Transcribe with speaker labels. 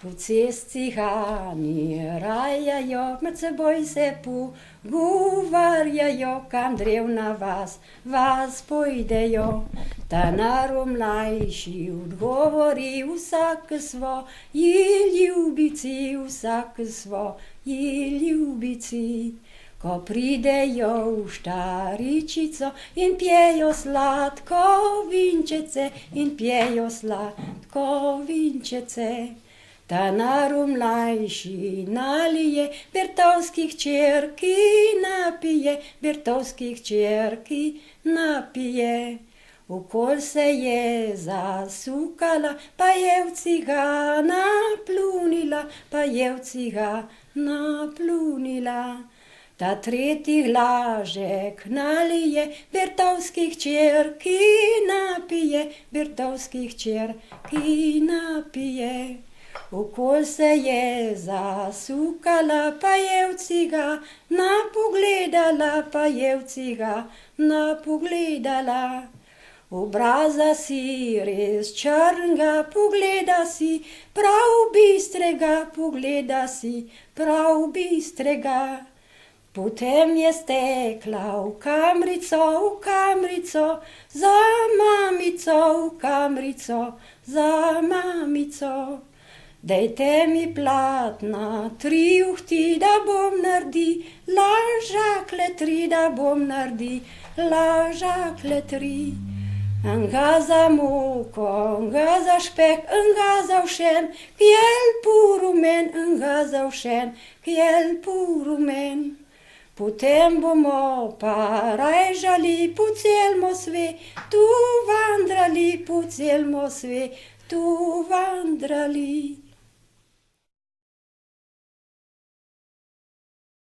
Speaker 1: Po cesti cigani rajajo, med seboj se pogovarjajo, kam drevna vas pojdejo. Ta narod mlajši odgovori vsak svoji ljubici, vsak svoji ljubici. Ko pridejo v Štaričico in pijejo sladko vinčece, in pijejo sladko vinčece. Ta narod mlajši nalije, Bertovski hčerki napije, Bertovski hčerki napije. Okol se je zasukala, pa je v cigana plunila, pa je v cigana plunila. Ta tretji glažek nalije, Bertovski hčerki napije, Bertovski hčerki napije. Okol se je zasukala, pa je v cigana pogledala, pa je v cigana pogledala. Obraza si res črnga, pogleda si prav bistrega, pogleda si prav bistrega. Potem je stekla v kamrico, za mamico, v kamrico, za mamico. Dajte mi platna 3 uhti, da bom naredila žakle 3, da bom naredila žakle 3. Enga za moko, enga za špek, enga za všen, kjel purumen, enga za všen, kjel purumen. Potem bomo pa rajžali po celem svetu, vandrali po celem svetu, vandrali.